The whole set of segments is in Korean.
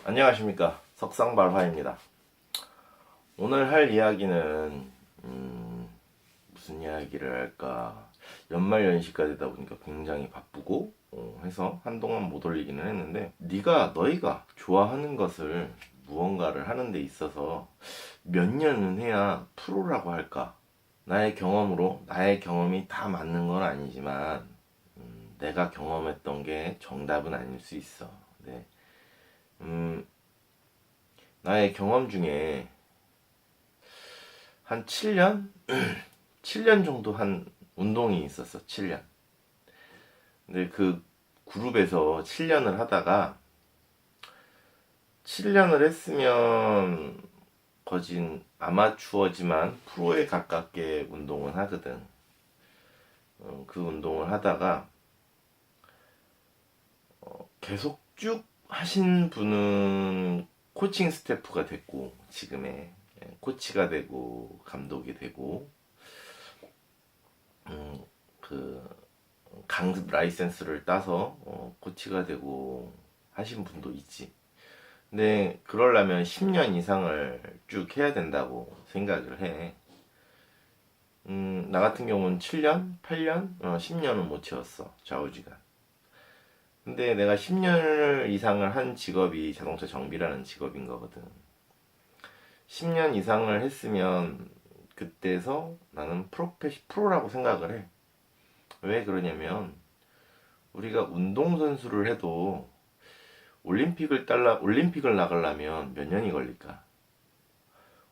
안녕하십니까, 석상발화입니다. 오늘 할 이야기는 무슨 이야기를 할까. 연말연시가 되다 보니까 굉장히 바쁘고 해서 한동안 못 올리기는 했는데, 너희가 좋아하는 것을 무언가를 하는 데 있어서 몇 년은 해야 프로라고 할까. 나의 경험이 다 맞는 건 아니지만 내가 경험했던 게 정답은 아닐 수 있어. 네. 음, 나의 경험 중에 한 7년? 7년 정도 한 운동이 있었어. 7년. 근데 그 그룹에서 7년을 하다가 7년을 했으면 거진 아마추어지만 프로에 가깝게 운동을 하거든. 그 운동을 하다가 계속 쭉 하신 분은 코칭 스태프가 됐고, 지금의 코치가 되고 감독이 되고, 그 강습 라이센스를 따서 코치가 되고 하신 분도 있지. 근데 그러려면 10년 이상을 쭉 해야 된다고 생각을 해. 나 같은 경우는 7년, 8년, 10년은 못 채웠어. 좌우지간. 근데 내가 10년 이상을 한 직업이 자동차 정비라는 직업인 거거든. 10년 이상을 했으면 그때서 나는 프로라고 생각을 해. 왜 그러냐면 우리가 운동선수를 해도 올림픽을 나가려면 몇 년이 걸릴까?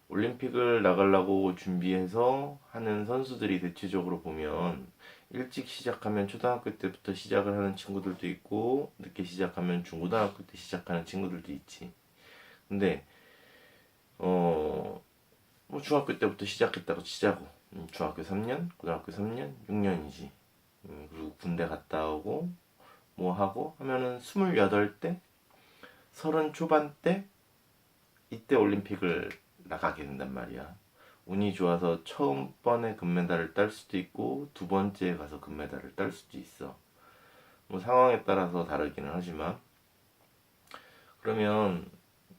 올림픽을 나가려고 준비해서 하는 선수들이 대체적으로 보면 일찍 시작하면 초등학교 때부터 시작을 하는 친구들도 있고, 늦게 시작하면 중고등학교 때 시작하는 친구들도 있지. 근데 뭐 중학교 때부터 시작했다고 치자고. 중학교 3년, 고등학교 3년, 6년이지. 그리고 군대 갔다 오고 뭐 하고 하면은 28대, 30 초반대, 이때 올림픽을 나가게 된단 말이야. 운이 좋아서 처음 번에 금메달을 딸 수도 있고 두 번째에 가서 금메달을 딸 수도 있어. 뭐 상황에 따라서 다르기는 하지만, 그러면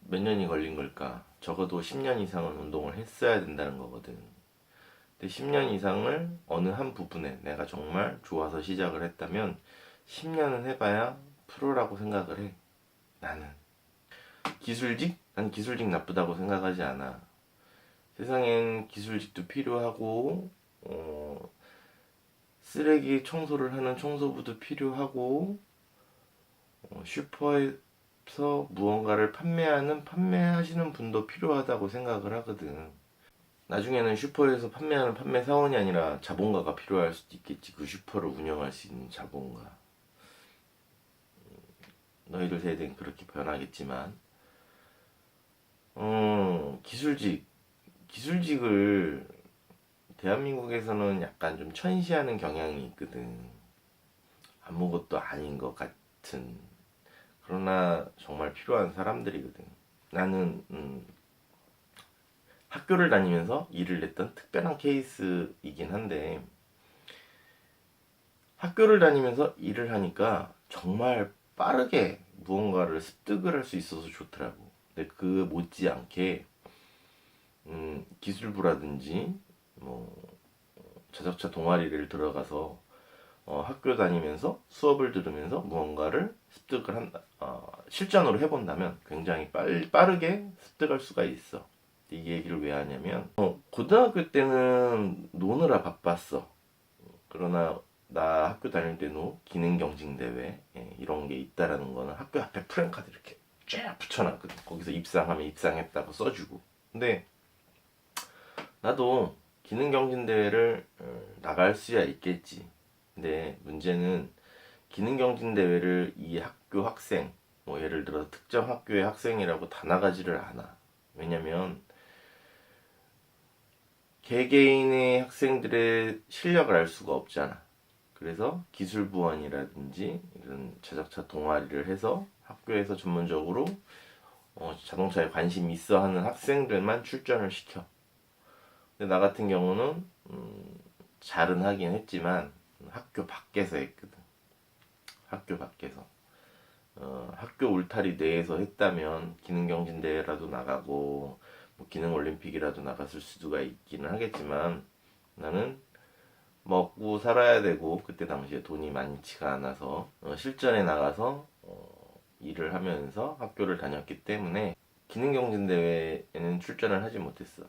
몇 년이 걸린 걸까? 적어도 10년 이상은 운동을 했어야 된다는 거거든. 근데 10년 이상을 어느 한 부분에 내가 정말 좋아서 시작을 했다면 10년은 해봐야 프로라고 생각을 해. 나는 기술직? 난 기술직 나쁘다고 생각하지 않아. 세상엔 기술직도 필요하고, 쓰레기 청소를 하는 청소부도 필요하고, 슈퍼에서 무언가를 판매하시는 분도 필요하다고 생각을 하거든. 나중에는 슈퍼에서 판매하는 판매 사원이 아니라 자본가가 필요할 수도 있겠지. 그 슈퍼를 운영할 수 있는 자본가. 너희들 세대는 그렇게 변하겠지만, 기술직을 대한민국에서는 약간 좀 천시하는 경향이 있거든. 아무것도 아닌 것 같은. 그러나 정말 필요한 사람들이거든. 나는 학교를 다니면서 일을 했던 특별한 케이스이긴 한데, 학교를 다니면서 일을 하니까 정말 빠르게 무언가를 습득을 할 수 있어서 좋더라고. 근데 그 못지않게 기술부라든지 뭐 자동차 동아리를 들어가서 학교 다니면서 수업을 들으면서 무언가를 습득을 실전으로 해본다면 굉장히 빠르게 습득할 수가 있어. 이 얘기를 왜 하냐면, 고등학교 때는 노느라 바빴어. 그러나 나 학교 다닐 때도 기능경징대회, 이런 게 있다라는 거는 학교 앞에 프랜카드 이렇게 쫙 붙여놨거든. 거기서 입상하면 입상했다고 써주고. 근데 나도 기능경진대회를 나갈 수야 있겠지. 근데 문제는 기능경진대회를 이 학교 학생, 뭐 예를 들어 특정 학교의 학생이라고 다 나가지를 않아. 왜냐면 개개인의 학생들의 실력을 알 수가 없잖아. 그래서 기술부원이라든지 이런 자동차 동아리를 해서 학교에서 전문적으로 자동차에 관심이 있어 하는 학생들만 출전을 시켜. 근데 나 같은 경우는 잘은 하긴 했지만 학교 밖에서 했거든. 학교 밖에서. 학교 울타리 내에서 했다면 기능경진대회라도 나가고 뭐 기능올림픽이라도 나갔을 수가 있기는 하겠지만 나는 먹고 살아야 되고 그때 당시에 돈이 많지가 않아서 실전에 나가서 일을 하면서 학교를 다녔기 때문에 기능경진대회에는 출전을 하지 못했어.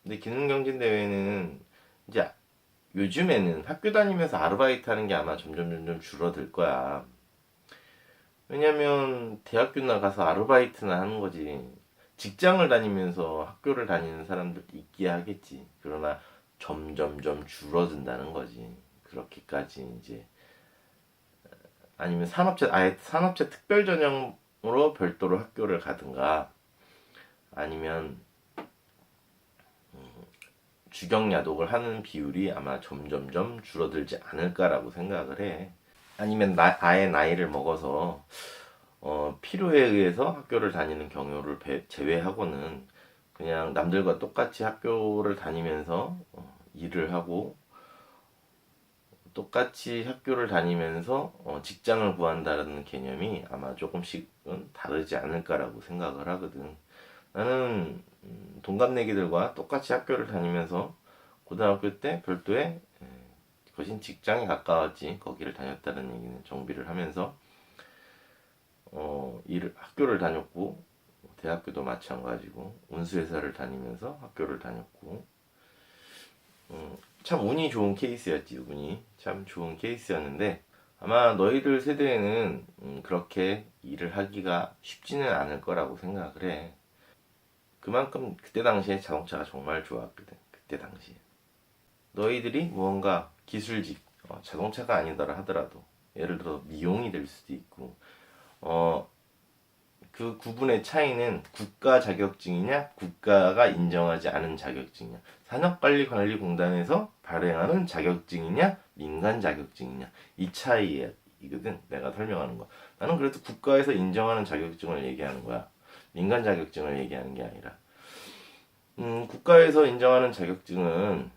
근데 기능경진대회는 이제 요즘에는 학교 다니면서 아르바이트 하는 게 아마 점점 줄어들 거야. 왜냐면 대학교 나가서 아르바이트나 하는 거지. 직장을 다니면서 학교를 다니는 사람들 있기야 하겠지. 그러나 점점점 줄어든다는 거지. 그렇게까지 이제 아니면 산업체 아예 산업체 특별 전형으로 별도로 학교를 가든가 아니면 주경 야독을 하는 비율이 아마 점점점 줄어들지 않을까라고 생각을 해. 아니면 아예 나이를 먹어서 필요에 의해서 학교를 다니는 경우를 제외하고는 그냥 남들과 똑같이 학교를 다니면서 일을 하고 똑같이 학교를 다니면서 직장을 구한다는 개념이 아마 조금씩은 다르지 않을까라고 생각을 하거든. 나는 동갑내기들과 똑같이 학교를 다니면서 고등학교 때 별도의 거진 직장에 가까웠지 거기를 다녔다는 얘기는 정비를 하면서 학교를 다녔고 대학교도 마찬가지고 운수회사를 다니면서 학교를 다녔고 참 운이 좋은 케이스였지. 운이 참 좋은 케이스였는데 아마 너희들 세대에는 그렇게 일을 하기가 쉽지는 않을 거라고 생각을 해. 그만큼 그때 당시에 자동차가 정말 좋았거든. 그때 당시에 너희들이 무언가 기술직 자동차가 아니더라 하더라도 예를 들어 미용이 될 수도 있고 그 구분의 차이는 국가 자격증이냐 국가가 인정하지 않은 자격증이냐 산업관리관리공단에서 발행하는 자격증이냐 민간 자격증이냐 이 차이거든. 내가 설명하는 거. 나는 그래도 국가에서 인정하는 자격증을 얘기하는 거야. 민간 자격증을 얘기하는 게 아니라 국가에서 인정하는 자격증은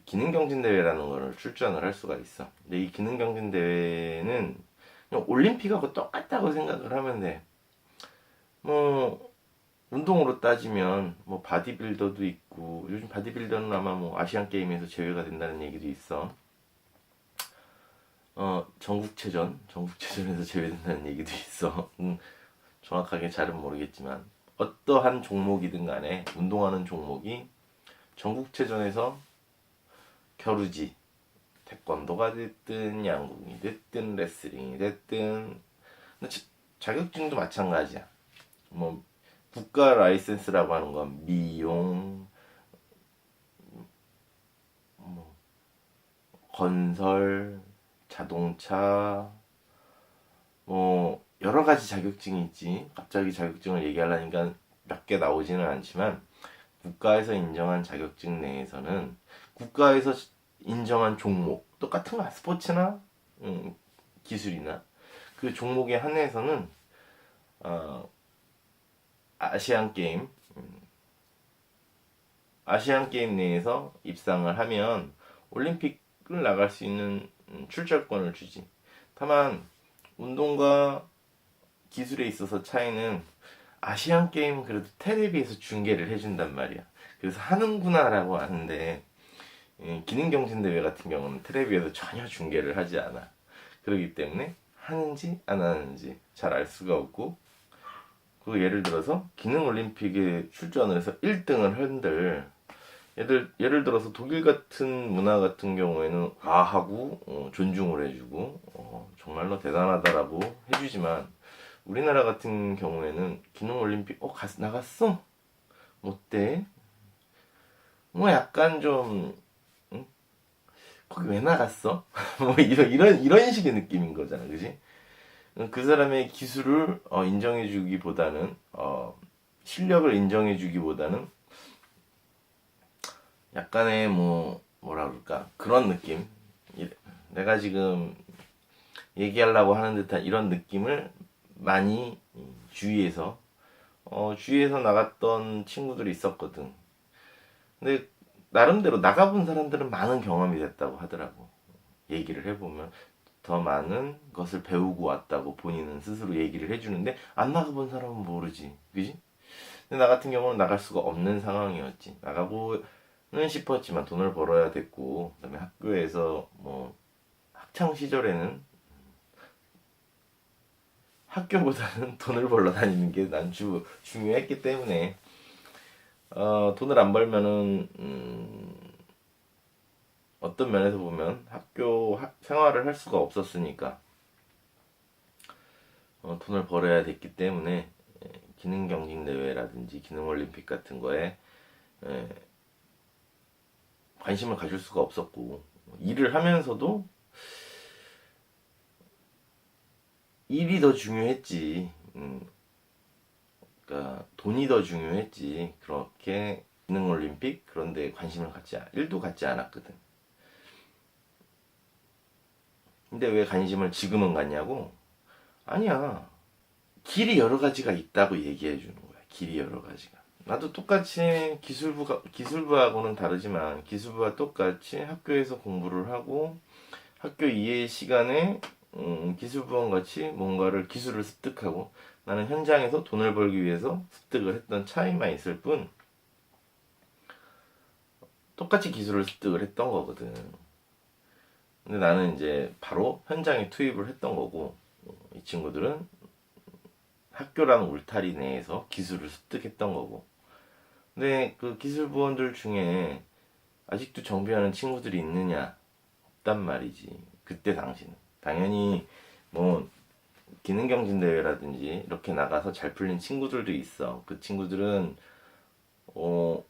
기능경진대회라는 거를 출전을 할 수가 있어. 근데 이 기능경진대회는 그냥 올림픽하고 똑같다고 생각을 하면 돼. 뭐 운동으로 따지면 뭐 바디빌더도 있고 요즘 바디빌더는 아마 뭐 아시안 게임에서 제외가 된다는 얘기도 있어. 전국체전에서 제외된다는 얘기도 있어. 정확하게 잘은 모르겠지만 어떠한 종목이든 간에 운동하는 종목이 전국체전에서 겨루지 태권도가 됐든 양궁이 됐든 레슬링이 됐든 자격증도 마찬가지야. 뭐 국가 라이센스라고 하는 건 미용, 뭐 건설, 자동차, 뭐 여러 가지 자격증이 있지. 갑자기 자격증을 얘기하려니까 몇 개 나오지는 않지만 국가에서 인정한 자격증 내에서는 국가에서 인정한 종목 똑같은 거야. 스포츠나 기술이나 그 종목에 한해서는 아시안 게임 아시안 게임 내에서 입상을 하면 올림픽을 나갈 수 있는 출전권을 주지. 다만 운동과 기술에 있어서 차이는 아시안 게임은 그래도 텔레비에서 중계를 해준단 말이야. 그래서 하는구나라고 하는데 기능경진대회 같은 경우는 텔레비에서 전혀 중계를 하지 않아. 그렇기 때문에 하는지 안 하는지 잘 알 수가 없고 그 예를 들어서 기능올림픽에 출전을 해서 1등을 한들 예를 들어서 독일 같은 문화 같은 경우에는 와하고 존중을 해주고 정말로 대단하다라고 해주지만 우리나라 같은 경우에는 기능올림픽 나갔어? 어때? 뭐 약간 좀 거기 왜 나갔어? 뭐 이런 식의 느낌인 거잖아, 그지? 그 사람의 기술을 인정해주기보다는 실력을 인정해주기보다는 약간의 뭐라 그럴까 그런 느낌. 내가 지금 얘기하려고 하는 듯한 이런 느낌을 많이 주위에서 나갔던 친구들이 있었거든. 근데 나름대로 나가본 사람들은 많은 경험이 됐다고 하더라고. 얘기를 해보면 더 많은 것을 배우고 왔다고 본인은 스스로 얘기를 해주는데 안 나가본 사람은 모르지, 그지? 근데 나 같은 경우는 나갈 수가 없는 상황이었지. 나가고는 싶었지만 돈을 벌어야 됐고, 그다음에 학교에서 뭐 학창 시절에는 학교보다는 돈을 벌러 다니는 게 난 중요했기 때문에 돈을 안 벌면은 어떤 면에서 보면 생활을 할 수가 없었으니까 돈을 벌어야 됐기 때문에 기능 경직 대회라든지 기능 올림픽 같은 거에 예, 관심을 가질 수가 없었고 일을 하면서도 일이 더 중요했지. 그러니까 돈이 더 중요했지. 그렇게 기능 올림픽 그런 데 관심을 일도 갖지 않았거든. 근데 왜 관심을 지금은 갖냐고? 아니야. 길이 여러 가지가 있다고 얘기해 주는 거야. 길이 여러 가지가. 나도 똑같이 기술부하고는 다르지만 기술부와 똑같이 학교에서 공부를 하고 학교 이외의 시간에 기술부원 같이 뭔가를 기술을 습득하고 나는 현장에서 돈을 벌기 위해서 습득을 했던 차이만 있을 뿐 똑같이 기술을 습득을 했던 거거든. 근데 나는 이제 바로 현장에 투입을 했던 거고 이 친구들은 학교라는 울타리 내에서 기술을 습득했던 거고. 근데 그 기술부원들 중에 아직도 정비하는 친구들이 있느냐? 없단 말이지. 그때 당시는. 당연히 뭐 기능경진대회라든지 이렇게 나가서 잘 풀린 친구들도 있어. 그 친구들은 어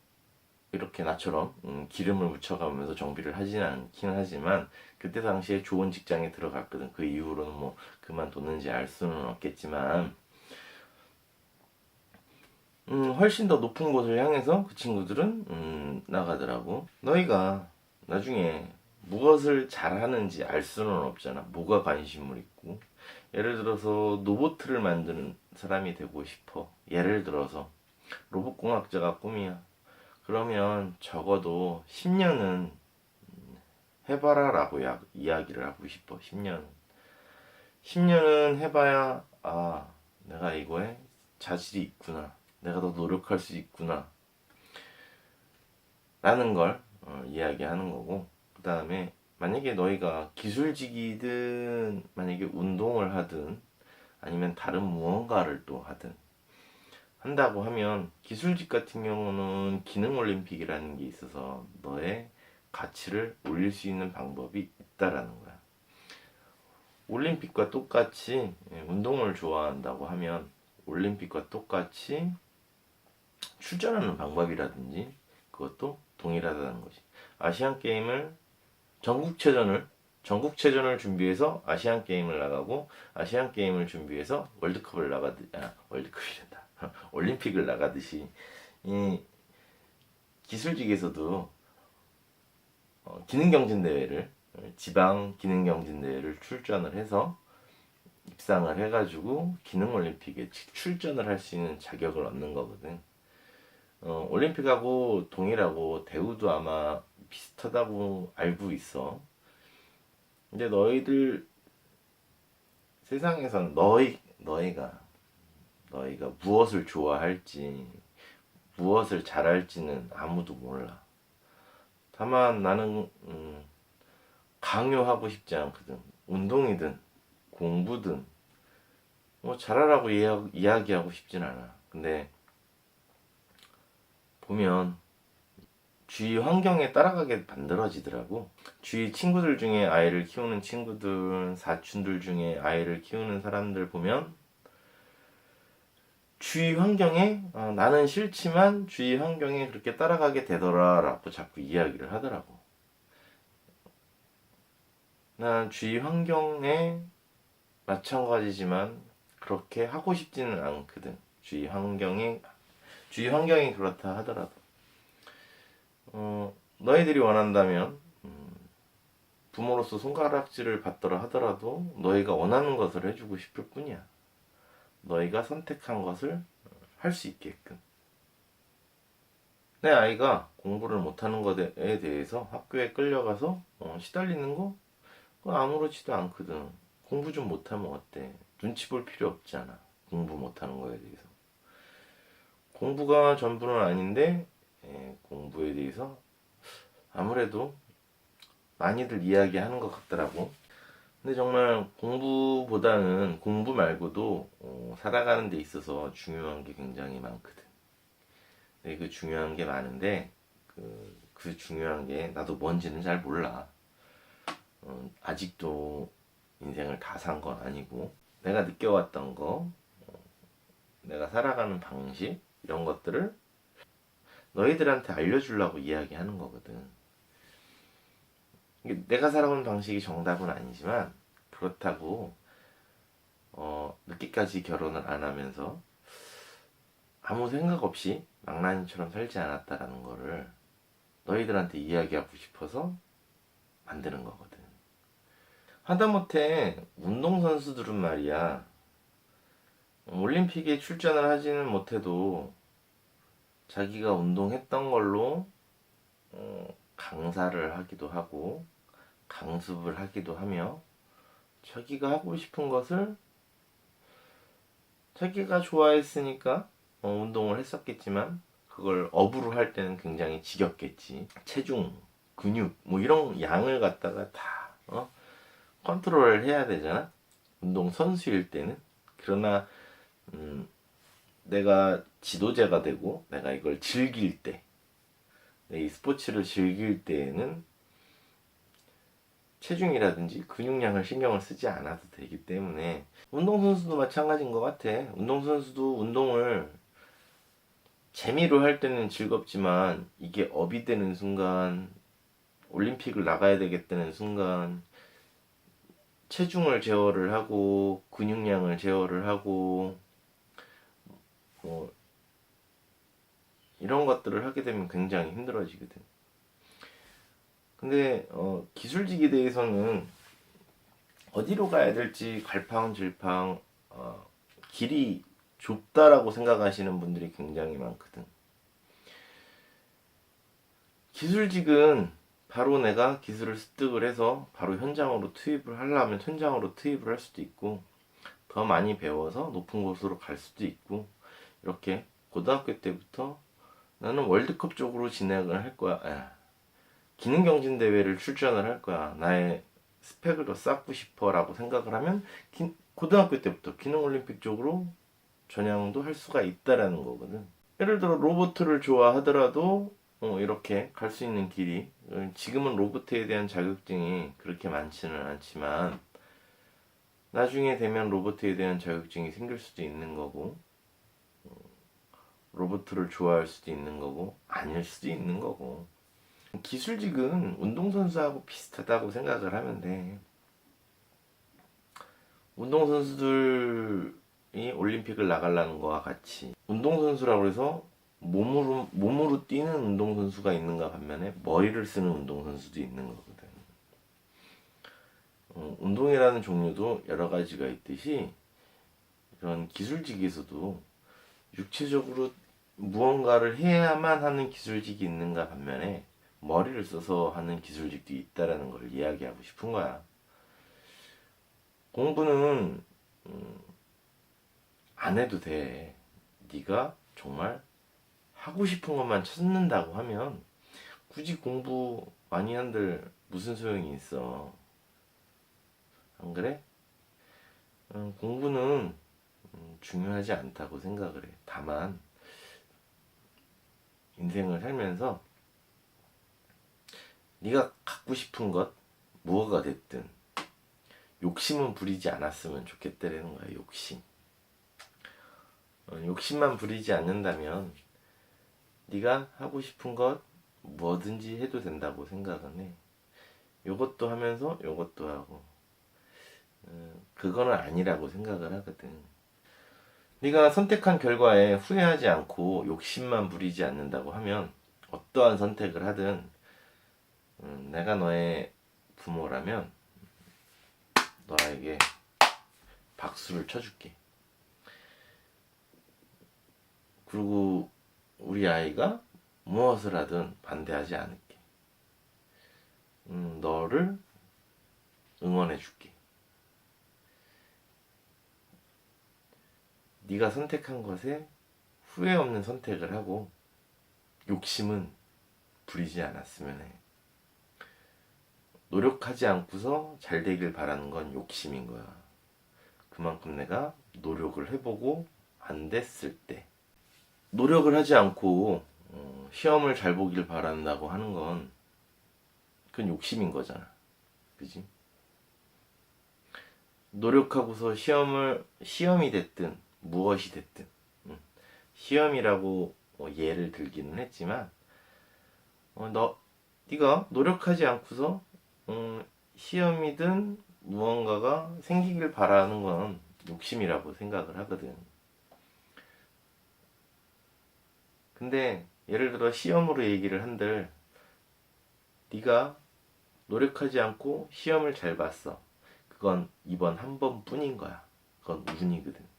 이렇게 나처럼 기름을 묻혀가면서 정비를 하지는 않긴 하지만 그때 당시에 좋은 직장에 들어갔거든. 그 이후로는 뭐 그만뒀는지 알 수는 없겠지만 훨씬 더 높은 곳을 향해서 그 친구들은 나가더라고. 너희가 나중에 무엇을 잘하는지 알 수는 없잖아. 뭐가 관심을 있고. 예를 들어서 로봇을 만드는 사람이 되고 싶어. 예를 들어서 로봇공학자가 꿈이야. 그러면 적어도 10년은 해봐라 라고 이야기를 하고 싶어. 10년은. 10년은 해봐야 내가 이거에 자질이 있구나. 내가 더 노력할 수 있구나. 라는 걸 이야기하는 거고 그 다음에 만약에 너희가 기술직이든 만약에 운동을 하든 아니면 다른 무언가를 또 하든 한다고 하면 기술직 같은 경우는 기능올림픽이라는 게 있어서 너의 가치를 올릴 수 있는 방법이 있다라는 거야. 올림픽과 똑같이 운동을 좋아한다고 하면 올림픽과 똑같이 출전하는 방법이라든지 그것도 동일하다는 거지. 아시안 게임을 전국체전을 준비해서 아시안 게임을 나가고 아시안 게임을 준비해서 월드컵을 월드컵이란다. 올림픽을 나가듯이 이 기술직에서도 기능경진대회를 지방 기능경진대회를 출전을 해서 입상을 해가지고 기능올림픽에 출전을 할 수 있는 자격을 얻는 거거든. 올림픽하고 동일하고 대우도 아마 비슷하다고 알고 있어. 근데 너희들 세상에선 너희가 무엇을 좋아할지 무엇을 잘할지는 아무도 몰라. 다만 나는 강요하고 싶지 않거든. 운동이든 공부든 뭐 잘하라고 이야기하고 싶진 않아. 근데 보면 주위 환경에 따라가게 만들어지더라고. 주위 친구들 중에 아이를 키우는 친구들, 사촌들 중에 아이를 키우는 사람들 보면 주위 환경에 나는 싫지만 주위 환경에 그렇게 따라가게 되더라라고 자꾸 이야기를 하더라고. 난 주위 환경에 마찬가지지만 그렇게 하고 싶지는 않거든. 주위 환경이 그렇다 하더라도 너희들이 원한다면 부모로서 손가락질을 받더라 하더라도 너희가 원하는 것을 해주고 싶을 뿐이야. 너희가 선택한 것을 할 수 있게끔. 내 아이가 공부를 못하는 것에 대해서 학교에 끌려가서 시달리는 거 그거 아무렇지도 않거든. 공부 좀 못하면 어때? 눈치 볼 필요 없잖아. 공부 못하는 거에 대해서. 공부가 전부는 아닌데 공부에 대해서 아무래도 많이들 이야기하는 것 같더라고. 근데 정말 공부보다는 공부 말고도 살아가는 데 있어서 중요한 게 굉장히 많거든. 근데 그 중요한 게 많은데 그 중요한 게 나도 뭔지는 잘 몰라. 아직도 인생을 다 산 건 아니고 내가 느껴왔던 거, 내가 살아가는 방식 이런 것들을 너희들한테 알려주려고 이야기하는 거거든. 내가 살아온 방식이 정답은 아니지만 그렇다고 늦게까지 결혼을 안 하면서 아무 생각 없이 망나니처럼 살지 않았다라는 거를 너희들한테 이야기하고 싶어서 만드는 거거든. 하다못해 운동선수들은 말이야, 올림픽에 출전을 하지는 못해도 자기가 운동했던 걸로 강사를 하기도 하고 강습을 하기도 하며 자기가 하고 싶은 것을 자기가 좋아했으니까 운동을 했었겠지만 그걸 업으로 할 때는 굉장히 지겹겠지. 체중, 근육 뭐 이런 양을 갖다가 다 컨트롤을 해야 되잖아. 운동 선수일 때는. 그러나 내가 지도자가 되고 내가 이걸 즐길 때, 이 스포츠를 즐길 때에는 체중이라든지 근육량을 신경을 쓰지 않아도 되기 때문에 운동선수도 마찬가지인 것 같아. 운동선수도 운동을 재미로 할 때는 즐겁지만 이게 업이 되는 순간, 올림픽을 나가야 되겠다는 순간 체중을 제어를 하고 근육량을 제어를 하고 뭐 이런 것들을 하게 되면 굉장히 힘들어지거든. 근데 기술직에 대해서는 어디로 가야 될지 갈팡질팡 길이 좁다라고 생각하시는 분들이 굉장히 많거든. 기술직은 바로 내가 기술을 습득을 해서 바로 현장으로 투입을 하려면 현장으로 투입을 할 수도 있고 더 많이 배워서 높은 곳으로 갈 수도 있고 이렇게 고등학교 때부터 나는 월드컵 쪽으로 진행을 할 거야. 기능경진대회를 출전을 할 거야. 나의 스펙을 더 쌓고 싶어 라고 생각을 하면 고등학교 때부터 기능올림픽 쪽으로 전향도 할 수가 있다라는 거거든. 예를 들어 로봇을 좋아하더라도 이렇게 갈 수 있는 길이, 지금은 로봇에 대한 자격증이 그렇게 많지는 않지만 나중에 되면 로봇에 대한 자격증이 생길 수도 있는 거고 로봇을 좋아할 수도 있는 거고 아닐 수도 있는 거고. 기술직은 운동선수하고 비슷하다고 생각을 하면 돼. 운동선수들이 올림픽을 나가려는 거와 같이 운동선수라고 해서 몸으로 뛰는 운동선수가 있는가 반면에 머리를 쓰는 운동선수도 있는 거거든. 운동이라는 종류도 여러 가지가 있듯이 이런 기술직에서도 육체적으로 무언가를 해야만 하는 기술직이 있는가 반면에 머리를 써서 하는 기술직도 있다라는 걸 이야기하고 싶은 거야. 공부는 안 해도 돼. 네가 정말 하고 싶은 것만 찾는다고 하면 굳이 공부 많이 한들 무슨 소용이 있어. 안 그래? 공부는 중요하지 않다고 생각을 해. 다만 인생을 살면서 네가 갖고 싶은 것 무엇가 됐든 욕심은 부리지 않았으면 좋겠다라는 거야. 욕심만 부리지 않는다면 네가 하고 싶은 것 뭐든지 해도 된다고 생각은 해. 요것도 하면서 요것도 하고 그거는 아니라고 생각을 하거든. 네가 선택한 결과에 후회하지 않고 욕심만 부리지 않는다고 하면 어떠한 선택을 하든 내가 너의 부모라면 너에게 박수를 쳐줄게. 그리고 우리 아이가 무엇을 하든 반대하지 않을게. 너를 응원해 줄게. 네가 선택한 것에 후회 없는 선택을 하고 욕심은 부리지 않았으면 해. 노력하지 않고서 잘 되길 바라는 건 욕심인 거야. 그만큼 내가 노력을 해보고 안 됐을 때, 노력을 하지 않고 시험을 잘 보길 바란다고 하는 건 그건 욕심인 거잖아. 그지? 노력하고서 시험이 됐든 무엇이 됐든, 시험이라고 예를 들기는 했지만, 네가 노력하지 않고서 시험이든 무언가가 생기길 바라는 건 욕심이라고 생각을 하거든. 근데 예를 들어 시험으로 얘기를 한들, 네가 노력하지 않고 시험을 잘 봤어. 그건 이번 한 번뿐인 거야. 그건 운이거든.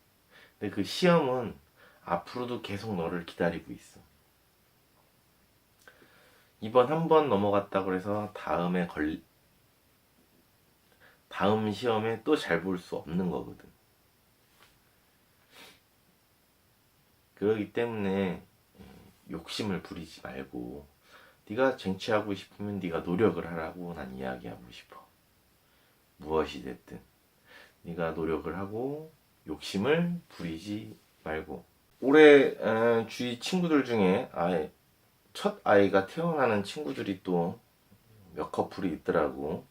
근데 그 시험은 앞으로도 계속 너를 기다리고 있어. 이번 한 번 넘어갔다고 해서 다음 시험에 또 잘 볼 수 없는 거거든. 그렇기 때문에 욕심을 부리지 말고, 네가 쟁취하고 싶으면 네가 노력을 하라고 난 이야기하고 싶어. 무엇이 됐든 네가 노력을 하고 욕심을 부리지 말고. 올해 주위 친구들 중에 첫 아이가 태어나는 친구들이 또 몇 커플이 있더라고.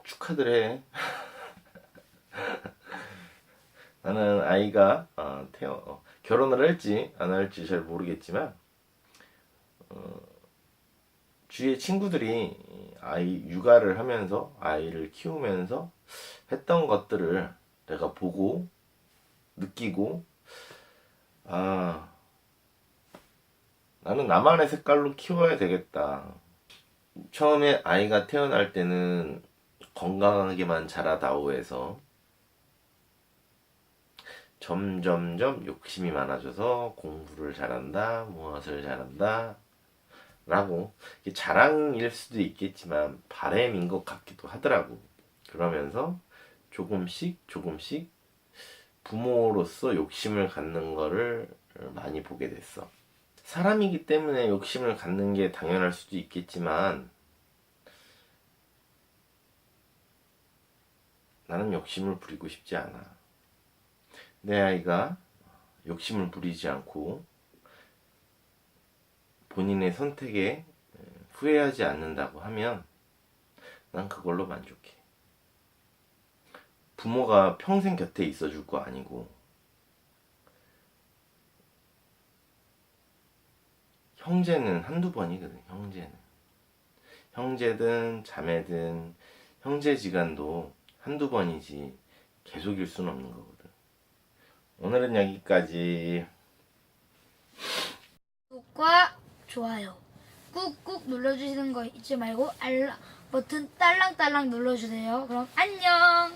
축하들 해. 나는 아이가 결혼을 할지 안 할지 잘 모르겠지만, 주위에 친구들이 아이 육아를 하면서 아이를 키우면서 했던 것들을 내가 보고 느끼고, 나는 나만의 색깔로 키워야 되겠다. 처음에 아이가 태어날 때는 건강하게만 자라다오 해서 점점점 욕심이 많아져서 공부를 잘한다, 무엇을 잘한다 라고, 이게 자랑일 수도 있겠지만 바램인 것 같기도 하더라고. 그러면서 조금씩 부모로서 욕심을 갖는 거를 많이 보게 됐어. 사람이기 때문에 욕심을 갖는 게 당연할 수도 있겠지만, 나는 욕심을 부리고 싶지 않아. 내 아이가 욕심을 부리지 않고 본인의 선택에 후회하지 않는다고 하면 난 그걸로 만족해. 부모가 평생 곁에 있어줄 거 아니고, 형제는 한두 번이거든. 형제든 자매든 형제지간도 한두 번이지 계속일 수는 없는 거거든. 오늘은 여기까지. 구독과 좋아요 꾹꾹 눌러주시는 거 잊지 말고 알람 버튼 딸랑딸랑 눌러주세요. 그럼 안녕.